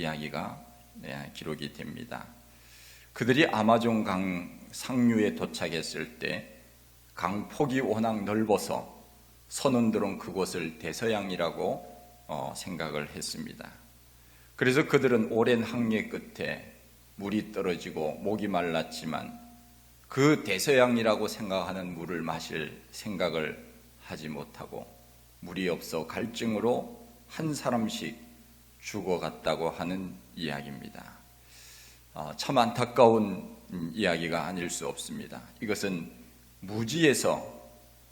이야기가 기록이 됩니다. 그들이 아마존 강 상류에 도착했을 때 강폭이 워낙 넓어서 선원들은 그곳을 대서양이라고 생각을 했습니다. 그래서 그들은 오랜 항해 끝에 물이 떨어지고 목이 말랐지만 그 대서양이라고 생각하는 물을 마실 생각을 하지 못하고 물이 없어 갈증으로 한 사람씩 죽어갔다고 하는 이야기입니다. 참 안타까운 이야기가 아닐 수 없습니다. 이것은 무지에서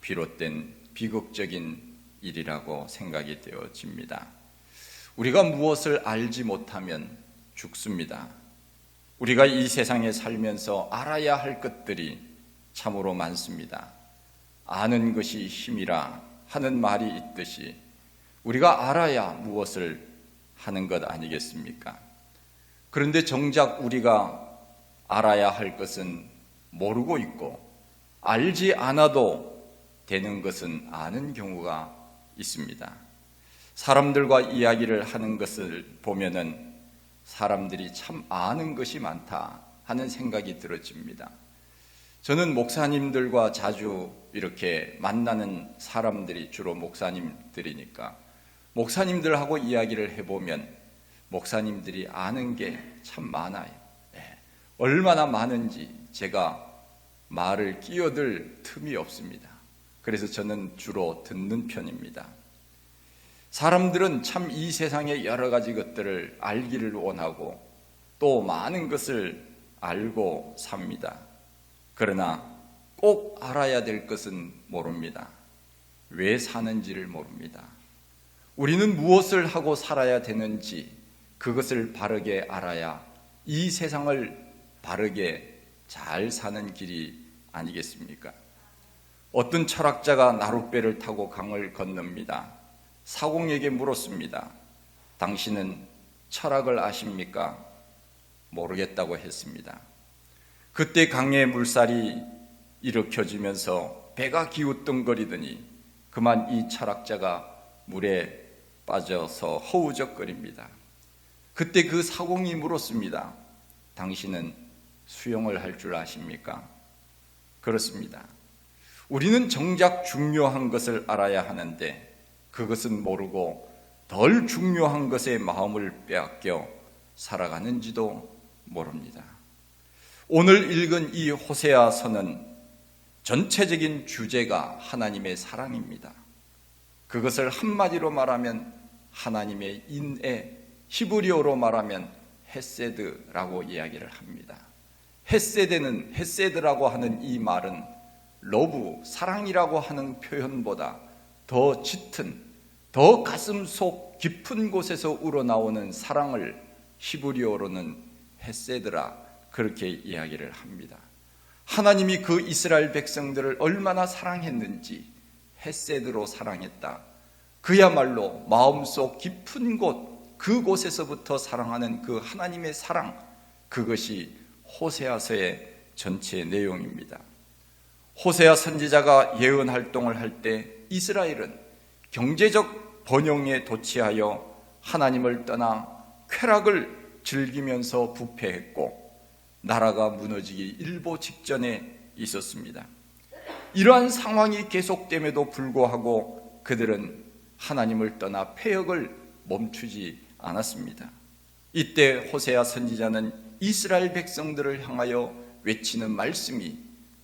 비롯된 비극적인 일이라고 생각이 되어집니다. 우리가 무엇을 알지 못하면 죽습니다. 우리가 이 세상에 살면서 알아야 할 것들이 참으로 많습니다. 아는 것이 힘이라 하는 말이 있듯이 우리가 알아야 무엇을 하는 것 아니겠습니까? 그런데 정작 우리가 알아야 할 것은 모르고 있고 알지 않아도 되는 것은 아는 경우가 있습니다. 사람들과 이야기를 하는 것을 보면은 사람들이 참 아는 것이 많다 하는 생각이 들어집니다. 저는 목사님들과 자주 이렇게 만나는 사람들이 주로 목사님들이니까 목사님들하고 이야기를 해보면 목사님들이 아는 게 참 많아요. 얼마나 많은지 제가 말을 끼어들 틈이 없습니다. 그래서 저는 주로 듣는 편입니다. 사람들은 참 이 세상의 여러 가지 것들을 알기를 원하고 또 많은 것을 알고 삽니다. 그러나 꼭 알아야 될 것은 모릅니다. 왜 사는지를 모릅니다. 우리는 무엇을 하고 살아야 되는지 그것을 바르게 알아야 이 세상을 바르게 잘 사는 길이 아니겠습니까? 어떤 철학자가 나룻배를 타고 강을 건넙니다. 사공에게 물었습니다. 당신은 철학을 아십니까? 모르겠다고 했습니다. 그때 강의 물살이 일으켜지면서 배가 기우뚱거리더니 그만 이 철학자가 물에 빠져서 허우적거립니다. 그때 그 사공이 물었습니다. 당신은 수영을 할 줄 아십니까? 그렇습니다. 우리는 정작 중요한 것을 알아야 하는데 그것은 모르고 덜 중요한 것에 마음을 빼앗겨 살아가는지도 모릅니다. 오늘 읽은 이 호세아서는 전체적인 주제가 하나님의 사랑입니다. 그것을 한마디로 말하면 하나님의 인애, 히브리어로 말하면 헤세드라고 이야기를 합니다. 헤세드라고 하는 이 말은 러브, 사랑이라고 하는 표현보다 더 짙은, 더 가슴 속 깊은 곳에서 우러나오는 사랑을 히브리어로는 헤세드라 그렇게 이야기를 합니다. 하나님이 그 이스라엘 백성들을 얼마나 사랑했는지 헤세드로 사랑했다. 그야말로 마음속 깊은 곳, 그곳에서부터 사랑하는 그 하나님의 사랑, 그것이 호세아서의 전체 내용입니다. 호세아 선지자가 예언 활동을 할 때 이스라엘은 경제적 번영에 도취하여 하나님을 떠나 쾌락을 즐기면서 부패했고 나라가 무너지기 일보 직전에 있었습니다. 이러한 상황이 계속됨에도 불구하고 그들은 하나님을 떠나 패역을 멈추지 않았습니다. 이때 호세아 선지자는 이스라엘 백성들을 향하여 외치는 말씀이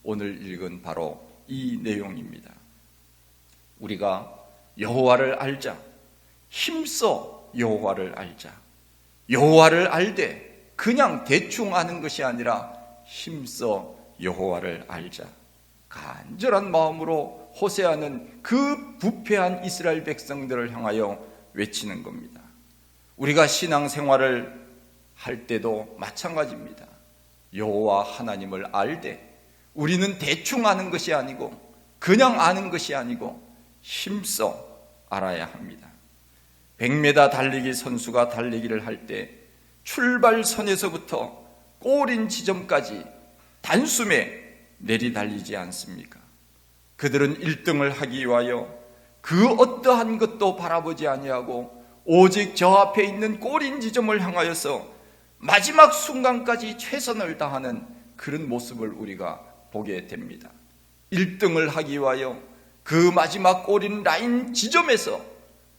오늘 읽은 바로 이 내용입니다. 우리가 여호와를 알자. 힘써 여호와를 알자. 여호와를 알되 그냥 대충 아는 것이 아니라 힘써 여호와를 알자. 간절한 마음으로 호세아는 그 부패한 이스라엘 백성들을 향하여 외치는 겁니다. 우리가 신앙생활을 할 때도 마찬가지입니다. 여호와 하나님을 알되 우리는 대충 아는 것이 아니고 그냥 아는 것이 아니고 힘써 알아야 합니다. 100m 달리기 선수가 달리기를 할 때 출발선에서부터 골인 지점까지 단숨에 내리달리지 않습니까? 그들은 1등을 하기 위하여 그 어떠한 것도 바라보지 아니하고 오직 저 앞에 있는 꼬린 지점을 향하여서 마지막 순간까지 최선을 다하는 그런 모습을 우리가 보게 됩니다. 1등을 하기 위하여 그 마지막 꼬린 라인 지점에서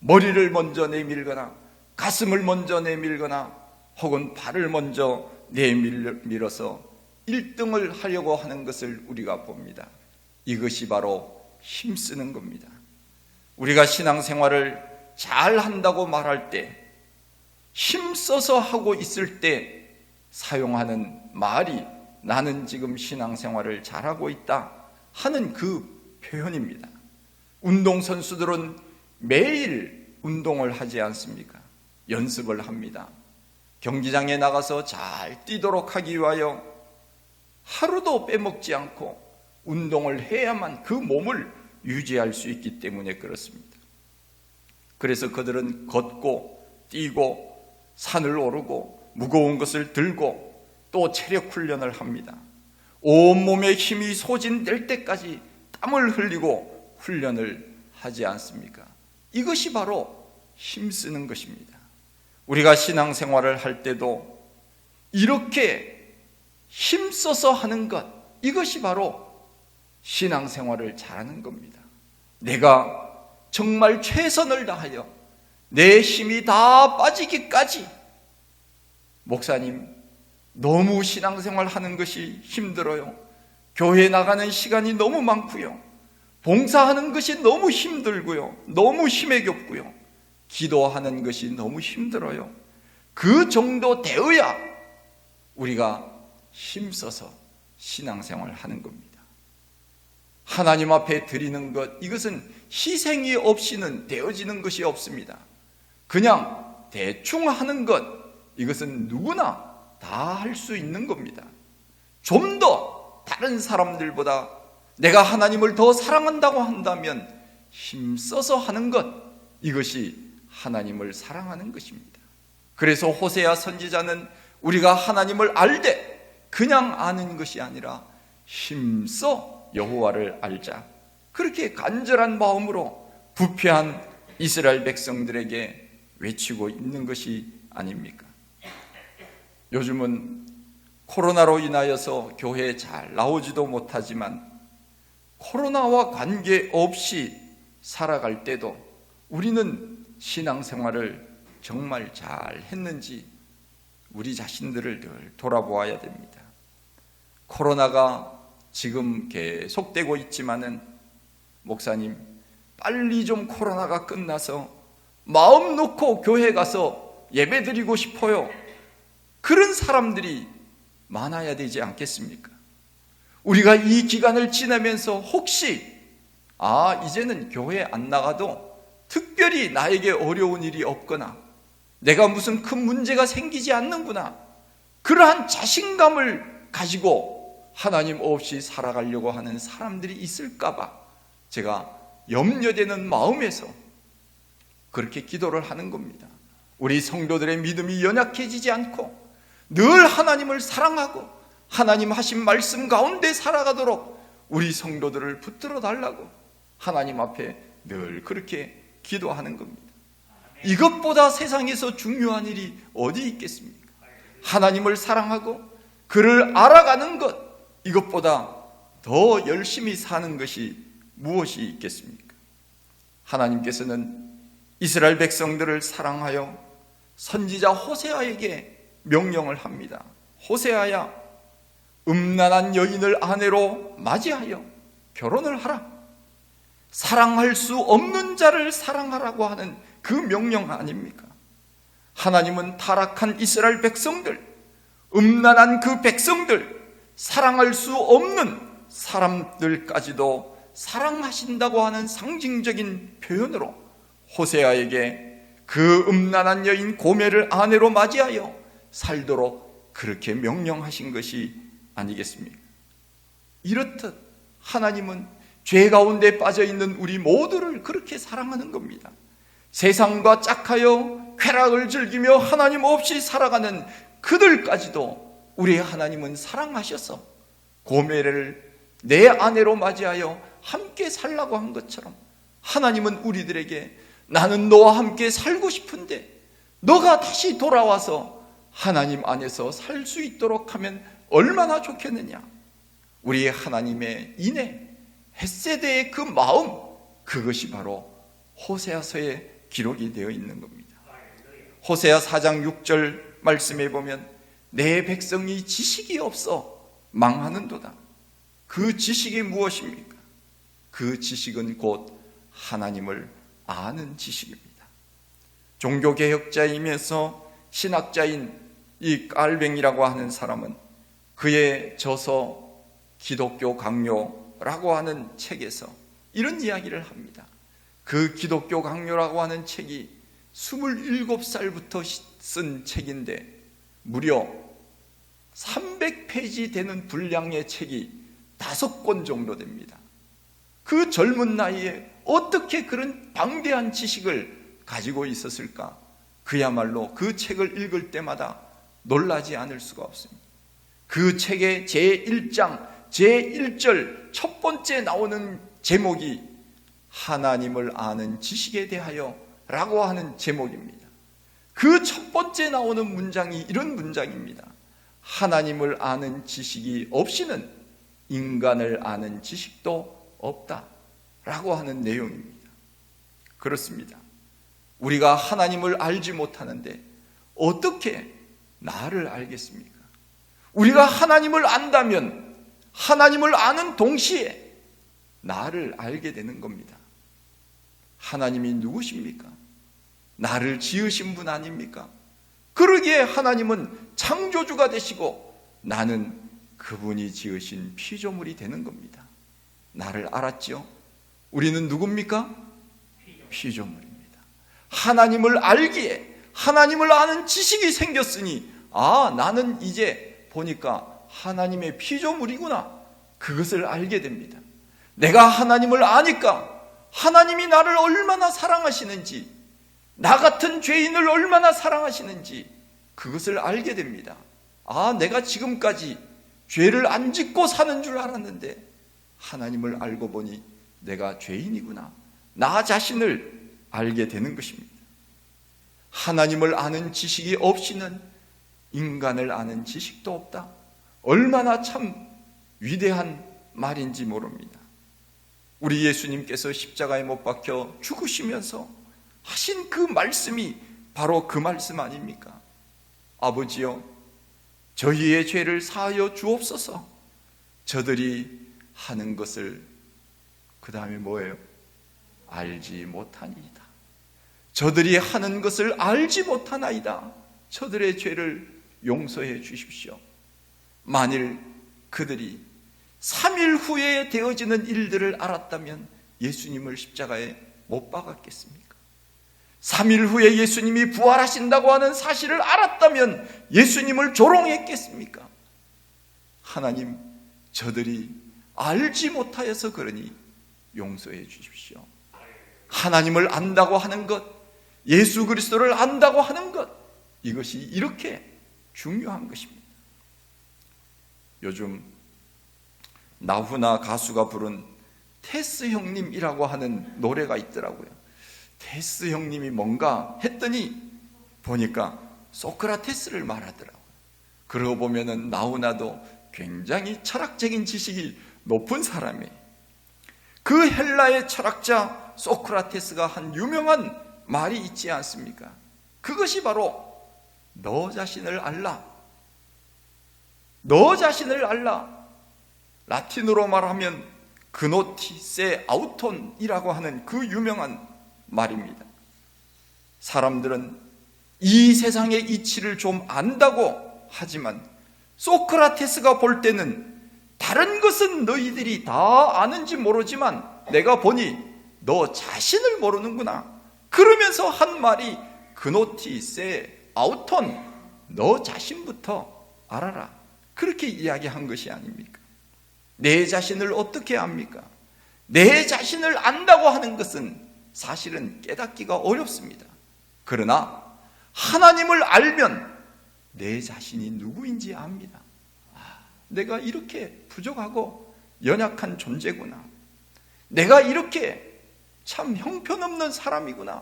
머리를 먼저 내밀거나 가슴을 먼저 내밀거나 혹은 발을 먼저 내밀어서 1등을 하려고 하는 것을 우리가 봅니다. 이것이 바로 힘쓰는 겁니다. 우리가 신앙생활을 잘 한다고 말할 때, 힘써서 하고 있을 때 사용하는 말이 나는 지금 신앙생활을 잘하고 있다 하는 그 표현입니다. 운동선수들은 매일 운동을 하지 않습니까? 연습을 합니다. 경기장에 나가서 잘 뛰도록 하기 위하여 하루도 빼먹지 않고 운동을 해야만 그 몸을 유지할 수 있기 때문에 그렇습니다. 그래서 그들은 걷고 뛰고 산을 오르고 무거운 것을 들고 또 체력 훈련을 합니다. 온몸에 힘이 소진될 때까지 땀을 흘리고 훈련을 하지 않습니까? 이것이 바로 힘쓰는 것입니다. 우리가 신앙생활을 할 때도 이렇게 힘써서 하는 것, 이것이 바로 신앙생활을 잘하는 겁니다. 내가 정말 최선을 다하여 내 힘이 다 빠지기까지, 목사님 너무 신앙생활 하는 것이 힘들어요, 교회 나가는 시간이 너무 많고요, 봉사하는 것이 너무 힘들고요, 너무 힘에 겹고요, 기도하는 것이 너무 힘들어요. 그 정도 되어야 우리가 힘써서 신앙생활을 하는 겁니다. 하나님 앞에 드리는 것, 이것은 희생이 없이는 되어지는 것이 없습니다. 그냥 대충 하는 것, 이것은 누구나 다 할 수 있는 겁니다. 좀 더 다른 사람들보다 내가 하나님을 더 사랑한다고 한다면 힘써서 하는 것, 이것이 하나님을 사랑하는 것입니다. 그래서 호세아 선지자는 우리가 하나님을 알되 그냥 아는 것이 아니라 힘써 여호와를 알자, 그렇게 간절한 마음으로 부패한 이스라엘 백성들에게 외치고 있는 것이 아닙니까? 요즘은 코로나로 인하여서 교회에 잘 나오지도 못하지만 코로나와 관계없이 살아갈 때도 우리는 신앙생활을 정말 잘 했는지 우리 자신들을 늘 돌아보아야 됩니다. 코로나가 지금 계속되고 있지만은, 목사님 빨리 좀 코로나가 끝나서 마음 놓고 교회 가서 예배 드리고 싶어요, 그런 사람들이 많아야 되지 않겠습니까? 우리가 이 기간을 지나면서 혹시 이제는 교회 안 나가도 특별히 나에게 어려운 일이 없거나 내가 무슨 큰 문제가 생기지 않는구나, 그러한 자신감을 가지고 하나님 없이 살아가려고 하는 사람들이 있을까 봐 제가 염려되는 마음에서 그렇게 기도를 하는 겁니다. 우리 성도들의 믿음이 연약해지지 않고 늘 하나님을 사랑하고 하나님 하신 말씀 가운데 살아가도록 우리 성도들을 붙들어 달라고 하나님 앞에 늘 그렇게 기도하는 겁니다. 이것보다 세상에서 중요한 일이 어디 있겠습니까? 하나님을 사랑하고 그를 알아가는 것, 이것보다 더 열심히 사는 것이 무엇이 있겠습니까? 하나님께서는 이스라엘 백성들을 사랑하여 선지자 호세아에게 명령을 합니다. 호세아야, 음란한 여인을 아내로 맞이하여 결혼을 하라. 사랑할 수 없는 자를 사랑하라고 하는 그 명령 아닙니까? 하나님은 타락한 이스라엘 백성들, 음란한 그 백성들, 사랑할 수 없는 사람들까지도 사랑하신다고 하는 상징적인 표현으로 호세아에게 그 음란한 여인 고멜을 아내로 맞이하여 살도록 그렇게 명령하신 것이 아니겠습니까? 이렇듯 하나님은 죄 가운데 빠져있는 우리 모두를 그렇게 사랑하는 겁니다. 세상과 짝하여 쾌락을 즐기며 하나님 없이 살아가는 그들까지도 우리 하나님은 사랑하셔서 고멜을 내 아내로 맞이하여 함께 살라고 한 것처럼 하나님은 우리들에게 나는 너와 함께 살고 싶은데 너가 다시 돌아와서 하나님 안에서 살 수 있도록 하면 얼마나 좋겠느냐. 우리 하나님의 인애, 헷세대의 그 마음, 그것이 바로 호세아서에 기록이 되어 있는 겁니다. 호세아 4장 6절 말씀에 보면 내 백성이 지식이 없어 망하는도다. 그 지식이 무엇입니까? 그 지식은 곧 하나님을 아는 지식입니다. 종교개혁자이면서 신학자인 이 깔뱅이라고 하는 사람은 그의 저서 기독교 강요라고 하는 책에서 이런 이야기를 합니다. 그 기독교 강요라고 하는 책이 27살부터 쓴 책인데 무려 300페이지 되는 분량의 책이 5권 정도 됩니다. 그 젊은 나이에 어떻게 그런 방대한 지식을 가지고 있었을까? 그야말로 그 책을 읽을 때마다 놀라지 않을 수가 없습니다. 그 책의 제1장 제1절 첫 번째 나오는 제목이 하나님을 아는 지식에 대하여 라고 하는 제목입니다. 그 첫 번째 나오는 문장이 이런 문장입니다. 하나님을 아는 지식이 없이는 인간을 아는 지식도 없다 라고 하는 내용입니다. 그렇습니다. 우리가 하나님을 알지 못하는데 어떻게 나를 알겠습니까? 우리가 하나님을 안다면 하나님을 아는 동시에 나를 알게 되는 겁니다. 하나님이 누구십니까? 나를 지으신 분 아닙니까? 그러기에 하나님은 창조주가 되시고 나는 그분이 지으신 피조물이 되는 겁니다. 나를 알았죠? 우리는 누굽니까? 피조물입니다. 하나님을 알기에 하나님을 아는 지식이 생겼으니 나는 이제 보니까 하나님의 피조물이구나. 그것을 알게 됩니다. 내가 하나님을 아니까 하나님이 나를 얼마나 사랑하시는지, 나 같은 죄인을 얼마나 사랑하시는지 그것을 알게 됩니다. 내가 지금까지 죄를 안 짓고 사는 줄 알았는데 하나님을 알고 보니 내가 죄인이구나. 나 자신을 알게 되는 것입니다. 하나님을 아는 지식이 없이는 인간을 아는 지식도 없다. 얼마나 참 위대한 말인지 모릅니다. 우리 예수님께서 십자가에 못 박혀 죽으시면서 하신 그 말씀이 바로 그 말씀 아닙니까? 아버지여, 저희의 죄를 사하여 주옵소서. 저들이 하는 것을, 그 다음에 뭐예요? 알지 못하니이다. 저들이 하는 것을 알지 못하나이다. 저들의 죄를 용서해 주십시오. 만일 그들이 3일 후에 되어지는 일들을 알았다면 예수님을 십자가에 못 박았겠습니까? 3일 후에 예수님이 부활하신다고 하는 사실을 알았다면 예수님을 조롱했겠습니까? 하나님, 저들이 알지 못하여서 그러니 용서해 주십시오. 하나님을 안다고 하는 것, 예수 그리스도를 안다고 하는 것, 이것이 이렇게 중요한 것입니다. 요즘 나훈아 가수가 부른 테스 형님이라고 하는 노래가 있더라고요. 테스 형님이 뭔가 했더니 보니까 소크라테스를 말하더라고요. 그러고 보면은 나훈아도 굉장히 철학적인 지식이 높은 사람이에요. 그 헬라의 철학자 소크라테스가 한 유명한 말이 있지 않습니까? 그것이 바로 너 자신을 알라. 너 자신을 알라. 라틴어로 말하면 그노티세 아우톤이라고 하는 그 유명한 말입니다. 사람들은 이 세상의 이치를 좀 안다고 하지만 소크라테스가 볼 때는 다른 것은 너희들이 다 아는지 모르지만 내가 보니 너 자신을 모르는구나. 그러면서 한 말이 그노티세 아우톤, 너 자신부터 알아라. 그렇게 이야기한 것이 아닙니까? 내 자신을 어떻게 압니까? 내 자신을 안다고 하는 것은 사실은 깨닫기가 어렵습니다. 그러나 하나님을 알면 내 자신이 누구인지 압니다. 내가 이렇게 부족하고 연약한 존재구나. 내가 이렇게 참 형편없는 사람이구나.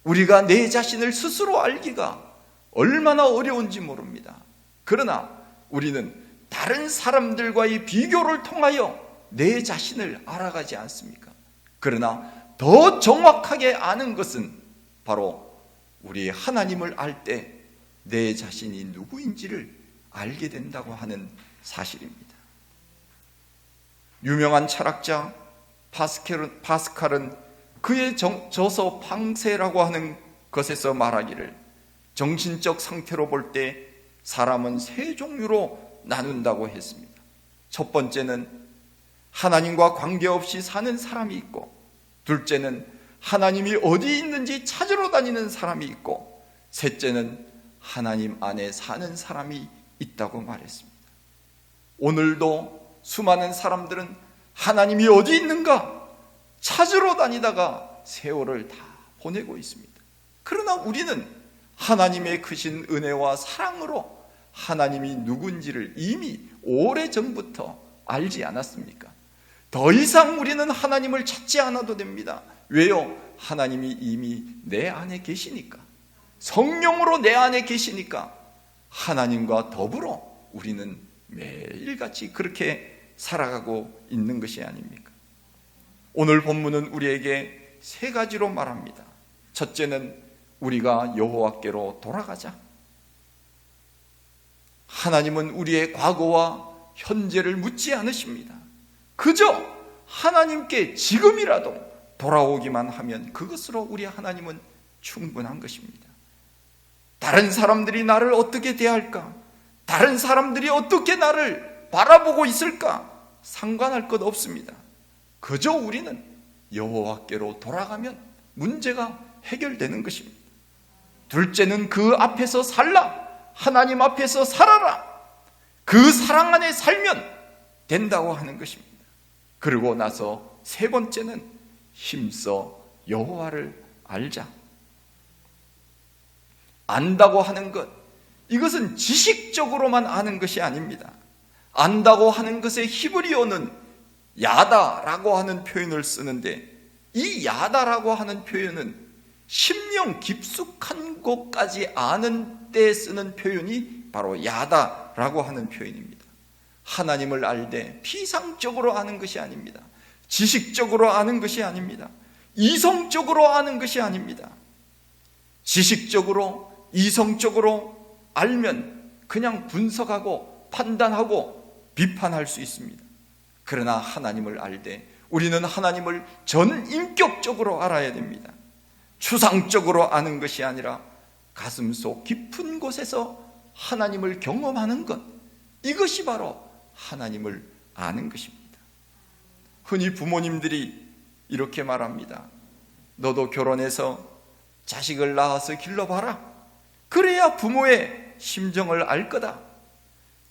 우리가 내 자신을 스스로 알기가 얼마나 어려운지 모릅니다. 그러나 우리는 다른 사람들과의 비교를 통하여 내 자신을 알아가지 않습니까? 그러나 더 정확하게 아는 것은 바로 우리 하나님을 알 때 내 자신이 누구인지를 알게 된다고 하는 사실입니다. 유명한 철학자 파스칼은 그의 저서 방세라고 하는 것에서 말하기를, 정신적 상태로 볼 때 사람은 세 종류로 나눈다고 했습니다. 첫 번째는 하나님과 관계없이 사는 사람이 있고, 둘째는 하나님이 어디 있는지 찾으러 다니는 사람이 있고, 셋째는 하나님 안에 사는 사람이 있다고 말했습니다. 오늘도 수많은 사람들은 하나님이 어디 있는가 찾으러 다니다가 세월을 다 보내고 있습니다. 그러나 우리는 하나님의 크신 은혜와 사랑으로 하나님이 누군지를 이미 오래전부터 알지 않았습니까? 더 이상 우리는 하나님을 찾지 않아도 됩니다. 왜요? 하나님이 이미 내 안에 계시니까, 성령으로 내 안에 계시니까 하나님과 더불어 우리는 매일같이 그렇게 살아가고 있는 것이 아닙니까? 오늘 본문은 우리에게 세 가지로 말합니다. 첫째는 우리가 여호와께로 돌아가자. 하나님은 우리의 과거와 현재를 묻지 않으십니다. 그저 하나님께 지금이라도 돌아오기만 하면 그것으로 우리 하나님은 충분한 것입니다. 다른 사람들이 나를 어떻게 대할까? 다른 사람들이 어떻게 나를 바라보고 있을까? 상관할 것 없습니다. 그저 우리는 여호와께로 돌아가면 문제가 해결되는 것입니다. 둘째는 그 앞에서 살라. 하나님 앞에서 살아라. 그 사랑 안에 살면 된다고 하는 것입니다. 그리고 나서 세 번째는 힘써 여호와를 알자. 안다고 하는 것, 이것은 지식적으로만 아는 것이 아닙니다. 안다고 하는 것의 히브리어는 야다라고 하는 표현을 쓰는데, 이 야다라고 하는 표현은 심령 깊숙한 곳까지 아는 때 쓰는 표현이 바로 야다라고 하는 표현입니다. 하나님을 알 때 피상적으로 아는 것이 아닙니다. 지식적으로 아는 것이 아닙니다. 이성적으로 아는 것이 아닙니다. 지식적으로, 이성적으로 알면 그냥 분석하고 판단하고 비판할 수 있습니다. 그러나 하나님을 알 때 우리는 하나님을 전인격적으로 알아야 됩니다. 추상적으로 아는 것이 아니라 가슴속 깊은 곳에서 하나님을 경험하는 것, 이것이 바로 하나님을 아는 것입니다. 흔히 부모님들이 이렇게 말합니다. 너도 결혼해서 자식을 낳아서 길러봐라. 그래야 부모의 심정을 알 거다.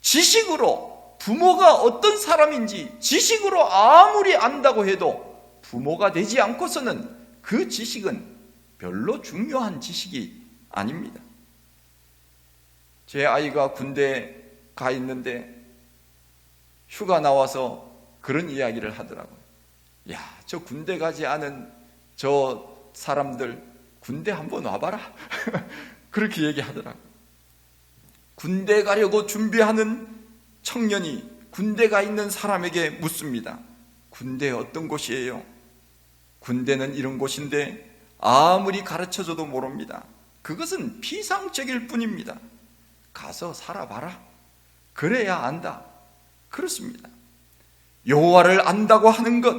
지식으로 부모가 어떤 사람인지 지식으로 아무리 안다고 해도 부모가 되지 않고서는 그 지식은 별로 중요한 지식이 아닙니다. 제 아이가 군대에 가 있는데 휴가 나와서 그런 이야기를 하더라고요. 야, 저 군대 가지 않은 저 사람들 군대 한번 와봐라. 그렇게 얘기하더라고요. 군대 가려고 준비하는 청년이 군대 가 있는 사람에게 묻습니다. 군대 어떤 곳이에요? 군대는 이런 곳인데 아무리 가르쳐줘도 모릅니다. 그것은 피상적일 뿐입니다. 가서 살아봐라. 그래야 안다. 그렇습니다. 여호와를 안다고 하는 것,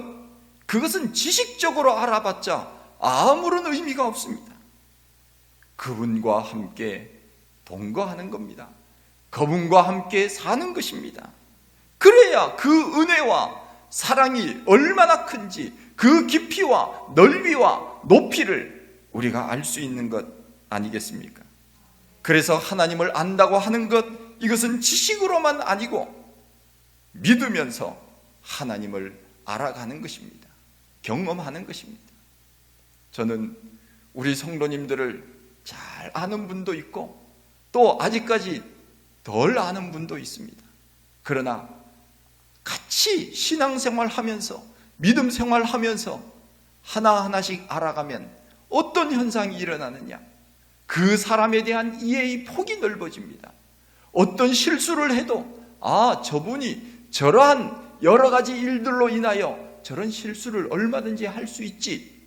그것은 지식적으로 알아봤자 아무런 의미가 없습니다. 그분과 함께 동거하는 겁니다. 그분과 함께 사는 것입니다. 그래야 그 은혜와 사랑이 얼마나 큰지, 그 깊이와 넓이와 높이를 우리가 알 수 있는 것 아니겠습니까? 그래서 하나님을 안다고 하는 것, 이것은 지식으로만 아니고 믿으면서 하나님을 알아가는 것입니다. 경험하는 것입니다. 저는 우리 성도님들을 잘 아는 분도 있고 또 아직까지 덜 아는 분도 있습니다. 그러나 같이 신앙생활 하면서 믿음 생활하면서 하나하나씩 알아가면 어떤 현상이 일어나느냐? 그 사람에 대한 이해의 폭이 넓어집니다. 어떤 실수를 해도 저분이 저러한 여러 가지 일들로 인하여 저런 실수를 얼마든지 할 수 있지.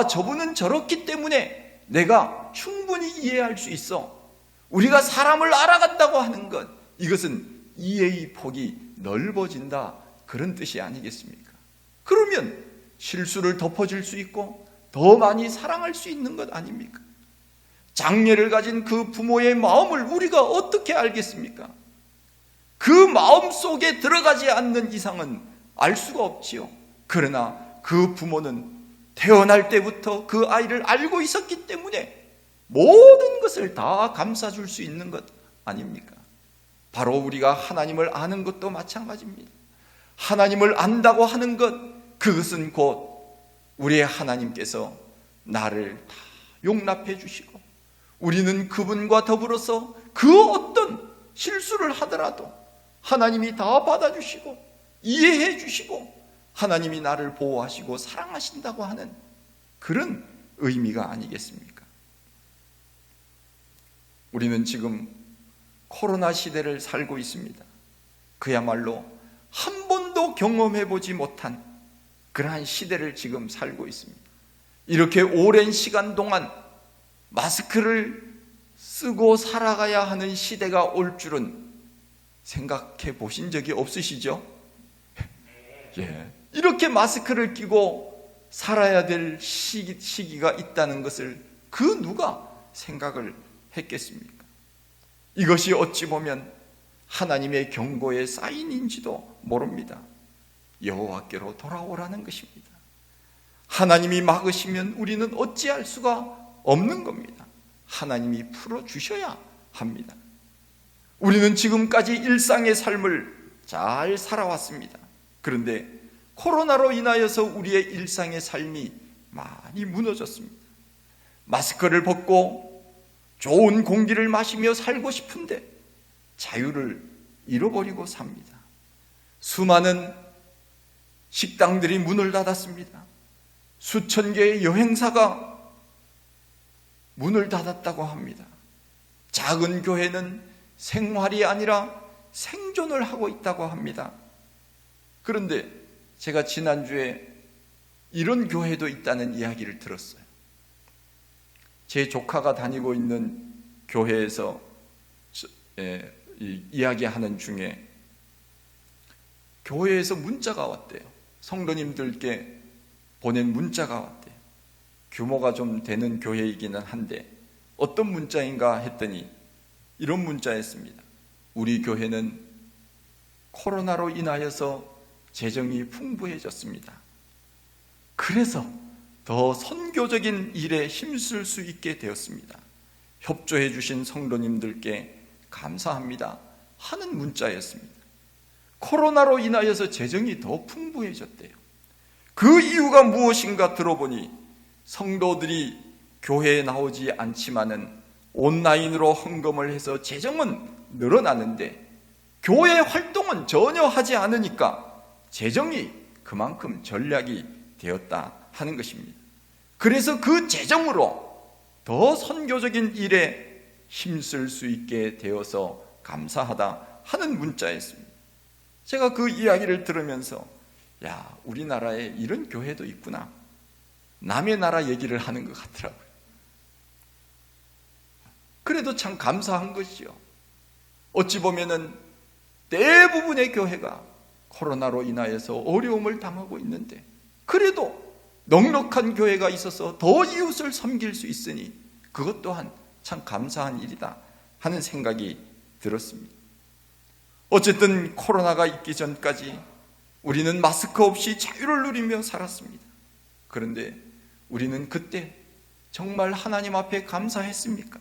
저분은 저렇기 때문에 내가 충분히 이해할 수 있어. 우리가 사람을 알아간다고 하는 것, 이것은 이해의 폭이 넓어진다, 그런 뜻이 아니겠습니까? 그러면 실수를 덮어줄 수 있고 더 많이 사랑할 수 있는 것 아닙니까? 장애를 가진 그 부모의 마음을 우리가 어떻게 알겠습니까? 그 마음 속에 들어가지 않는 이상은 알 수가 없지요. 그러나 그 부모는 태어날 때부터 그 아이를 알고 있었기 때문에 모든 것을 다 감싸줄 수 있는 것 아닙니까? 바로 우리가 하나님을 아는 것도 마찬가지입니다. 하나님을 안다고 하는 것, 그것은 곧 우리의 하나님께서 나를 다 용납해 주시고 우리는 그분과 더불어서 그 어떤 실수를 하더라도 하나님이 다 받아주시고 이해해 주시고 하나님이 나를 보호하시고 사랑하신다고 하는 그런 의미가 아니겠습니까? 우리는 지금 코로나 시대를 살고 있습니다. 그야말로 한 번도 경험해보지 못한 그러한 시대를 지금 살고 있습니다. 이렇게 오랜 시간 동안 마스크를 쓰고 살아가야 하는 시대가 올 줄은 생각해 보신 적이 없으시죠? 예. 이렇게 마스크를 끼고 살아야 될 시기가 있다는 것을 그 누가 생각을 했겠습니까? 이것이 어찌 보면 하나님의 경고의 사인인지도 모릅니다. 여호와께로 돌아오라는 것입니다. 하나님이 막으시면 우리는 어찌할 수가 없는 겁니다. 하나님이 풀어주셔야 합니다. 우리는 지금까지 일상의 삶을 잘 살아왔습니다. 그런데 코로나로 인하여서 우리의 일상의 삶이 많이 무너졌습니다. 마스크를 벗고 좋은 공기를 마시며 살고 싶은데 자유를 잃어버리고 삽니다. 수많은 식당들이 문을 닫았습니다. 수천 개의 여행사가 문을 닫았다고 합니다. 작은 교회는 생활이 아니라 생존을 하고 있다고 합니다. 그런데 제가 지난주에 이런 교회도 있다는 이야기를 들었어요. 제 조카가 다니고 있는 교회에서 이야기하는 중에 교회에서 문자가 왔대요. 성도님들께 보낸 문자가 왔대요. 규모가 좀 되는 교회이기는 한데 어떤 문자인가 했더니 이런 문자였습니다. 우리 교회는 코로나로 인하여서 재정이 풍부해졌습니다. 그래서 더 선교적인 일에 힘쓸 수 있게 되었습니다. 협조해 주신 성도님들께 감사합니다 하는 문자였습니다. 코로나로 인하여서 재정이 더 풍부해졌대요. 그 이유가 무엇인가 들어보니 성도들이 교회에 나오지 않지만은 온라인으로 헌금을 해서 재정은 늘어나는데 교회 활동은 전혀 하지 않으니까 재정이 그만큼 전략이 되었다 하는 것입니다. 그래서 그 재정으로 더 선교적인 일에 힘쓸 수 있게 되어서 감사하다 하는 문자였습니다. 제가 그 이야기를 들으면서 우리나라에 이런 교회도 있구나. 남의 나라 얘기를 하는 것 같더라고요. 그래도 참 감사한 것이요. 어찌 보면은 대부분의 교회가 코로나로 인하여서 어려움을 당하고 있는데 그래도 넉넉한 교회가 있어서 더 이웃을 섬길 수 있으니 그것 또한 참 감사한 일이다 하는 생각이 들었습니다. 어쨌든 코로나가 있기 전까지 우리는 마스크 없이 자유를 누리며 살았습니다. 그런데 우리는 그때 정말 하나님 앞에 감사했습니까?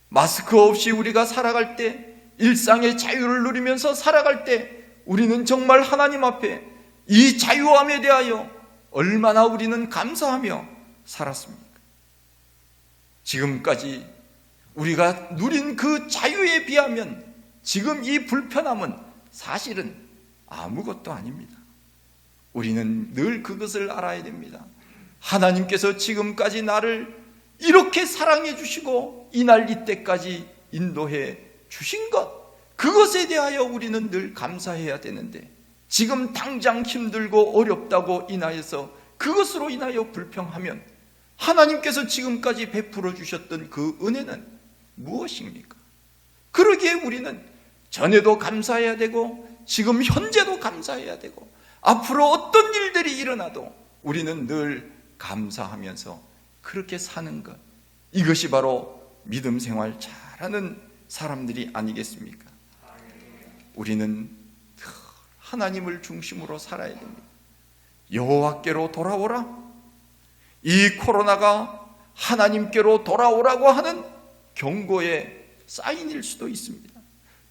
마스크 없이 우리가 살아갈 때, 일상의 자유를 누리면서 살아갈 때 우리는 정말 하나님 앞에 이 자유함에 대하여 얼마나 우리는 감사하며 살았습니까? 지금까지 우리가 누린 그 자유에 비하면 지금 이 불편함은 사실은 아무것도 아닙니다. 우리는 늘 그것을 알아야 됩니다. 하나님께서 지금까지 나를 이렇게 사랑해 주시고 이날 이때까지 인도해 주신 것, 그것에 대하여 우리는 늘 감사해야 되는데, 지금 당장 힘들고 어렵다고 인하여서 그것으로 인하여 불평하면 하나님께서 지금까지 베풀어 주셨던 그 은혜는 무엇입니까? 그러기에 우리는 전에도 감사해야 되고 지금 현재도 감사해야 되고 앞으로 어떤 일들이 일어나도 우리는 늘 감사하면서 그렇게 사는 것, 이것이 바로 믿음 생활 잘하는 사람들이 아니겠습니까? 우리는 하나님을 중심으로 살아야 됩니다. 여호와께로 돌아오라. 이 코로나가 하나님께로 돌아오라고 하는 경고의 사인일 수도 있습니다.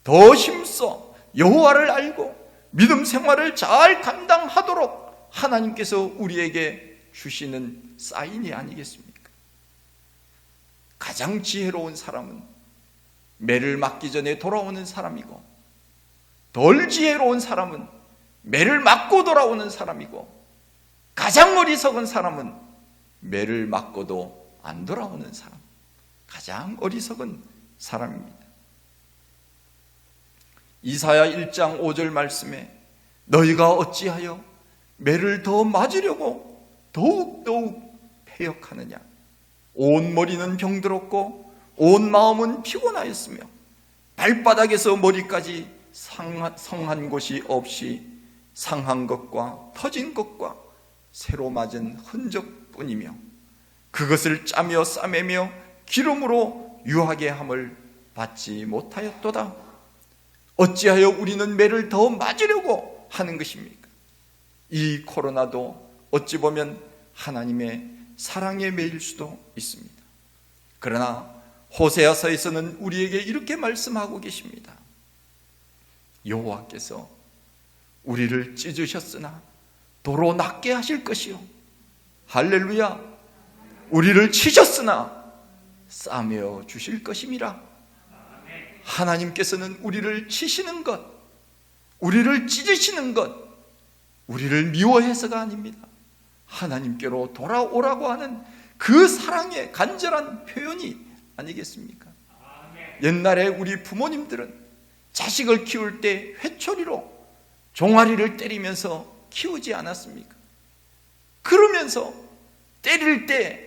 더 힘써 여호와를 알고 믿음 생활을 잘 감당하도록 하나님께서 우리에게 주시는 사인이 아니겠습니까? 가장 지혜로운 사람은 매를 맞기 전에 돌아오는 사람이고, 덜 지혜로운 사람은 매를 맞고 돌아오는 사람이고, 가장 어리석은 사람은 매를 맞고도 안 돌아오는 사람, 가장 어리석은 사람입니다. 이사야 1장 5절 말씀에 너희가 어찌하여 매를 더 맞으려고 더욱 패역하느냐. 온 머리는 병들었고 온 마음은 피곤하였으며 발바닥에서 머리까지 성한 곳이 없이 상한 것과 터진 것과 새로 맞은 흔적뿐이며 그것을 짜며 싸매며 기름으로 유하게 함을 받지 못하였도다. 어찌하여 우리는 매를 더 맞으려고 하는 것입니까? 이 코로나도 어찌 보면 하나님의 사랑의 매일 수도 있습니다. 그러나 호세아서에서는 우리에게 이렇게 말씀하고 계십니다. 여호와께서 우리를 찢으셨으나 도로 낫게 하실 것이요, 할렐루야, 우리를 치셨으나 싸매어 주실 것임이라. 하나님께서는 우리를 치시는 것, 우리를 찢으시는 것, 우리를 미워해서가 아닙니다. 하나님께로 돌아오라고 하는 그 사랑의 간절한 표현이 아니겠습니까? 옛날에 우리 부모님들은 자식을 키울 때 회초리로 종아리를 때리면서 키우지 않았습니까? 그러면서 때릴 때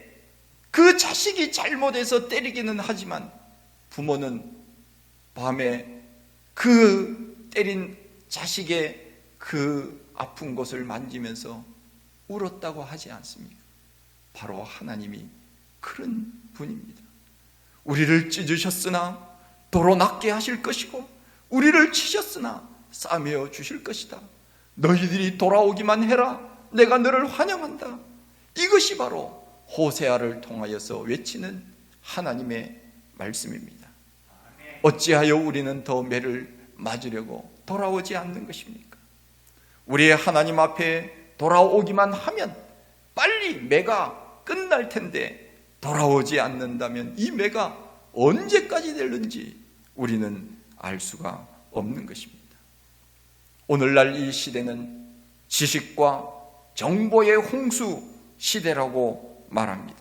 그 자식이 잘못해서 때리기는 하지만 부모는 밤에 그 때린 자식의 그 아픈 곳을 만지면서 울었다고 하지 않습니까? 바로 하나님이 그런 분입니다. 우리를 찢으셨으나 도로 낫게 하실 것이고 우리를 치셨으나 싸매어 주실 것이다. 너희들이 돌아오기만 해라. 내가 너를 환영한다. 이것이 바로 호세아를 통하여서 외치는 하나님의 말씀입니다. 어찌하여 우리는 더 매를 맞으려고 돌아오지 않는 것입니까? 우리의 하나님 앞에 돌아오기만 하면 빨리 매가 끝날 텐데 돌아오지 않는다면 이 매가 언제까지 될는지 우리는 알 수가 없는 것입니다. 오늘날 이 시대는 지식과 정보의 홍수 시대라고 말합니다.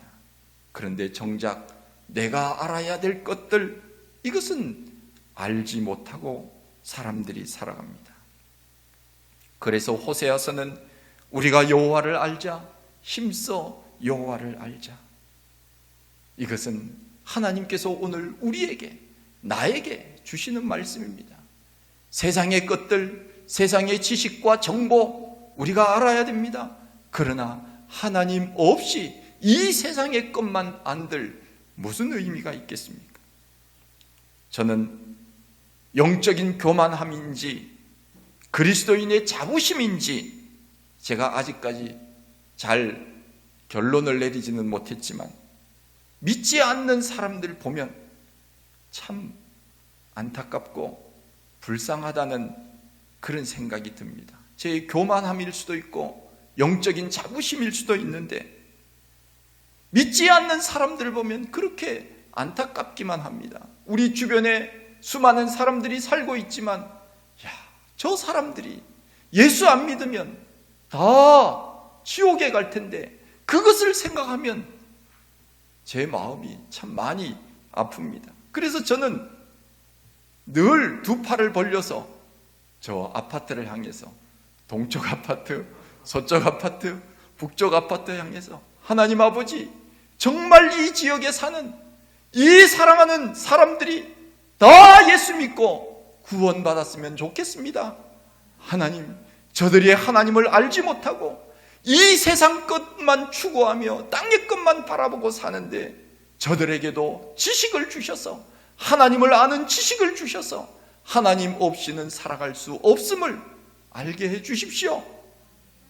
그런데 정작 내가 알아야 될 것들, 이것은 알지 못하고 사람들이 살아갑니다. 그래서 호세아서는 우리가 여호와를 알자, 힘써 여호와를 알자. 이것은 하나님께서 오늘 우리에게, 나에게 주시는 말씀입니다. 세상의 것들, 세상의 지식과 정보 우리가 알아야 됩니다. 그러나 하나님 없이 이 세상의 것만 안들 무슨 의미가 있겠습니까? 저는 영적인 교만함인지 그리스도인의 자부심인지 제가 아직까지 잘 결론을 내리지는 못했지만 믿지 않는 사람들 보면 참 안타깝고 불쌍하다는 그런 생각이 듭니다. 제 교만함일 수도 있고 영적인 자부심일 수도 있는데 믿지 않는 사람들을 보면 그렇게 안타깝기만 합니다. 우리 주변에 수많은 사람들이 살고 있지만 저 사람들이 예수 안 믿으면 다 지옥에 갈 텐데 그것을 생각하면 제 마음이 참 많이 아픕니다. 그래서 저는 늘 두 팔을 벌려서 저 아파트를 향해서, 동쪽 아파트, 서쪽 아파트, 북쪽 아파트 향해서, 하나님 아버지, 정말 이 지역에 사는 이 사랑하는 사람들이 다 예수 믿고 구원받았으면 좋겠습니다. 하나님, 저들이 하나님을 알지 못하고 이 세상 것만 추구하며 땅의 것만 바라보고 사는데, 저들에게도 지식을 주셔서, 하나님을 아는 지식을 주셔서 하나님 없이는 살아갈 수 없음을 알게 해 주십시오.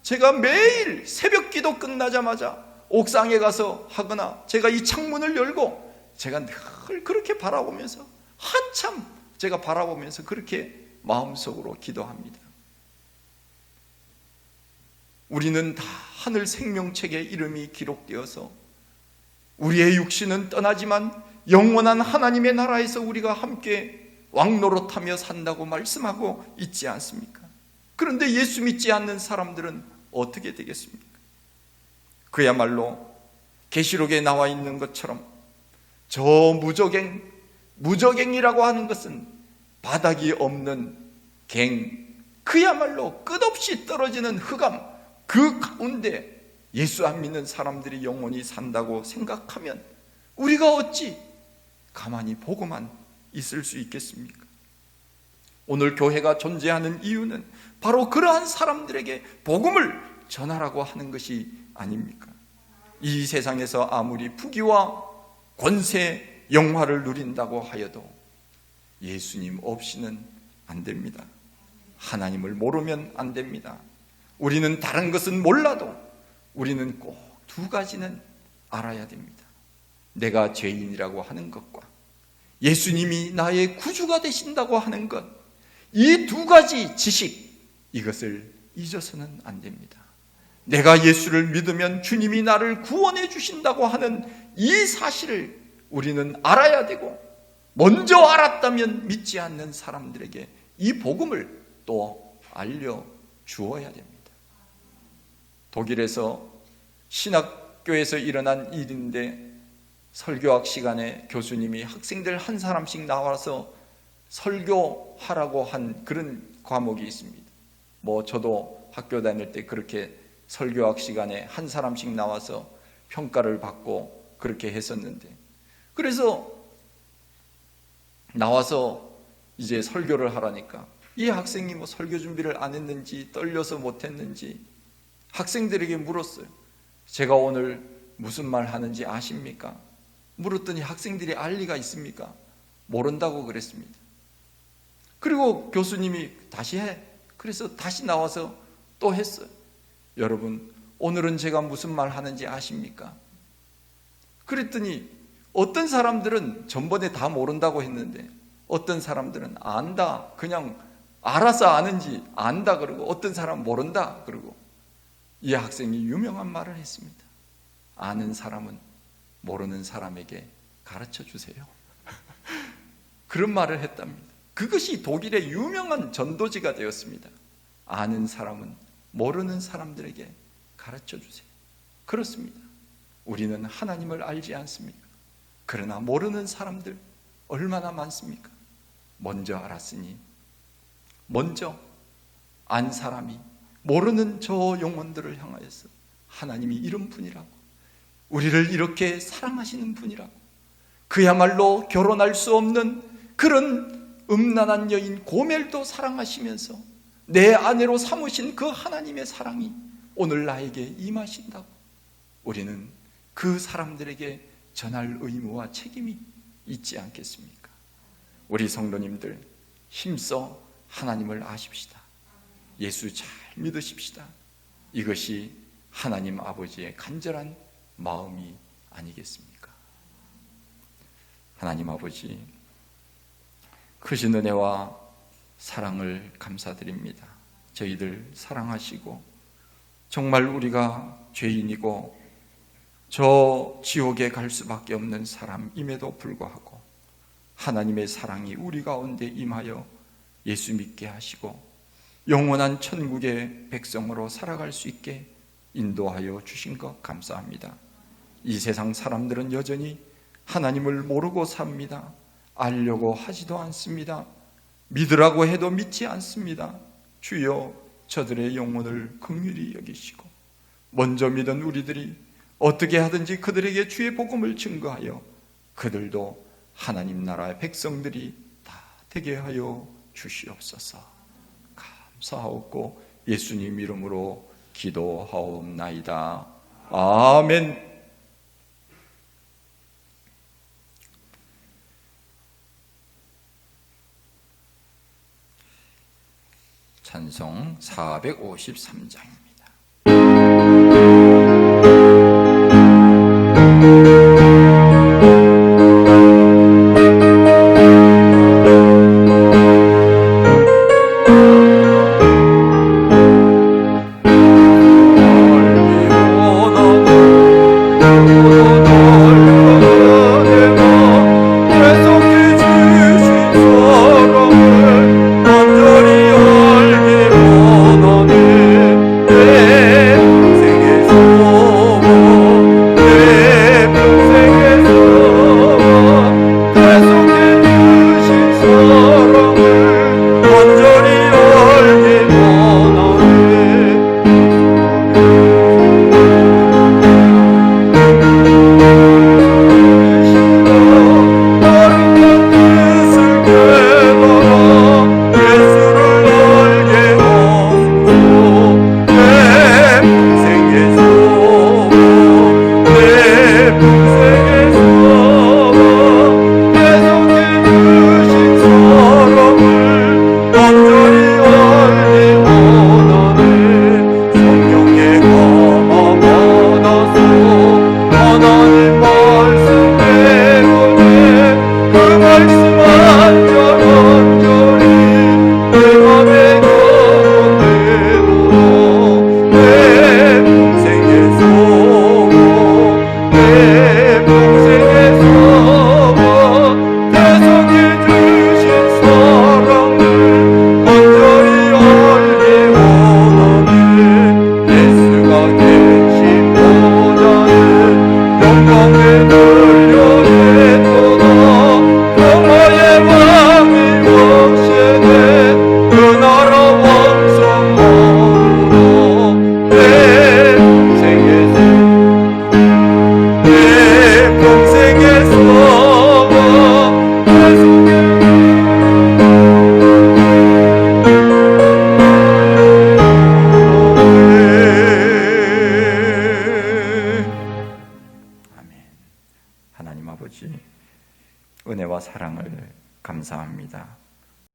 제가 매일 새벽 기도 끝나자마자 옥상에 가서 하거나, 제가 이 창문을 열고 제가 늘 그렇게 바라보면서, 한참 제가 바라보면서 그렇게 마음속으로 기도합니다. 우리는 다 하늘 생명책에 이름이 기록되어서 우리의 육신은 떠나지만 영원한 하나님의 나라에서 우리가 함께 왕노릇하며 산다고 말씀하고 있지 않습니까? 그런데 예수 믿지 않는 사람들은 어떻게 되겠습니까? 그야말로 계시록에 나와 있는 것처럼 저 무저갱이라고 하는 것은 바닥이 없는 갱, 그야말로 끝없이 떨어지는 흑암, 그 가운데 예수 안 믿는 사람들이 영원히 산다고 생각하면 우리가 어찌 가만히 보고만 있을 수 있겠습니까? 오늘 교회가 존재하는 이유는 바로 그러한 사람들에게 복음을 전하라고 하는 것이 아닙니까? 이 세상에서 아무리 부귀와 권세, 영화를 누린다고 하여도 예수님 없이는 안 됩니다. 하나님을 모르면 안 됩니다. 우리는 다른 것은 몰라도 우리는 꼭 두 가지는 알아야 됩니다. 내가 죄인이라고 하는 것과 예수님이 나의 구주가 되신다고 하는 것, 이 두 가지 지식, 이것을 잊어서는 안 됩니다. 내가 예수를 믿으면 주님이 나를 구원해 주신다고 하는 이 사실을 우리는 알아야 되고, 먼저 알았다면 믿지 않는 사람들에게 이 복음을 또 알려주어야 됩니다. 독일에서 신학교에서 일어난 일인데, 설교학 시간에 교수님이 학생들 한 사람씩 나와서 설교하라고 한 그런 과목이 있습니다. 저도 학교 다닐 때 그렇게 설교학 시간에 한 사람씩 나와서 평가를 받고 그렇게 했었는데, 그래서 나와서 이제 설교를 하라니까 이 학생이 설교 준비를 안 했는지 떨려서 못 했는지 학생들에게 물었어요. 제가 오늘 무슨 말 하는지 아십니까? 물었더니 학생들이 알 리가 있습니까? 모른다고 그랬습니다. 그리고 교수님이 다시 해. 그래서 다시 나와서 또 했어요. 여러분, 오늘은 제가 무슨 말 하는지 아십니까? 그랬더니 어떤 사람들은 전번에 다 모른다고 했는데 어떤 사람들은 안다, 그냥 알아서 아는지 안다 그러고, 어떤 사람은 모른다 그러고, 이 학생이 유명한 말을 했습니다. 아는 사람은 모르는 사람에게 가르쳐 주세요. 그런 말을 했답니다. 그것이 독일의 유명한 전도지가 되었습니다. 아는 사람은 모르는 사람들에게 가르쳐 주세요. 그렇습니다. 우리는 하나님을 알지 않습니까? 그러나 모르는 사람들 얼마나 많습니까? 먼저 알았으니, 먼저 안 사람이 모르는 저 영혼들을 향하여서 하나님이 이런 분이라고, 우리를 이렇게 사랑하시는 분이라고, 그야말로 결혼할 수 없는 그런 음란한 여인 고멜도 사랑하시면서 내 아내로 삼으신 그 하나님의 사랑이 오늘 나에게 임하신다고, 우리는 그 사람들에게 전할 의무와 책임이 있지 않겠습니까? 우리 성도님들 힘써 하나님을 아십시다. 예수 잘 믿으십시다. 이것이 하나님 아버지의 간절한 마음이 아니겠습니까? 하나님 아버지, 크신 은혜와 사랑을 감사드립니다. 저희들 사랑하시고, 정말 우리가 죄인이고 저 지옥에 갈 수밖에 없는 사람임에도 불구하고 하나님의 사랑이 우리 가운데 임하여 예수 믿게 하시고 영원한 천국의 백성으로 살아갈 수 있게 인도하여 주신 것 감사합니다. 이 세상 사람들은 여전히 하나님을 모르고 삽니다. 알려고 하지도 않습니다. 믿으라고 해도 믿지 않습니다. 주여, 저들의 영혼을 긍휼히 여기시고 먼저 믿은 우리들이 어떻게 하든지 그들에게 주의 복음을 증거하여 그들도 하나님 나라의 백성들이 다 되게 하여 주시옵소서. 감사하옵고 예수님 이름으로 기도하옵나이다. 아멘. 찬송 453장입니다.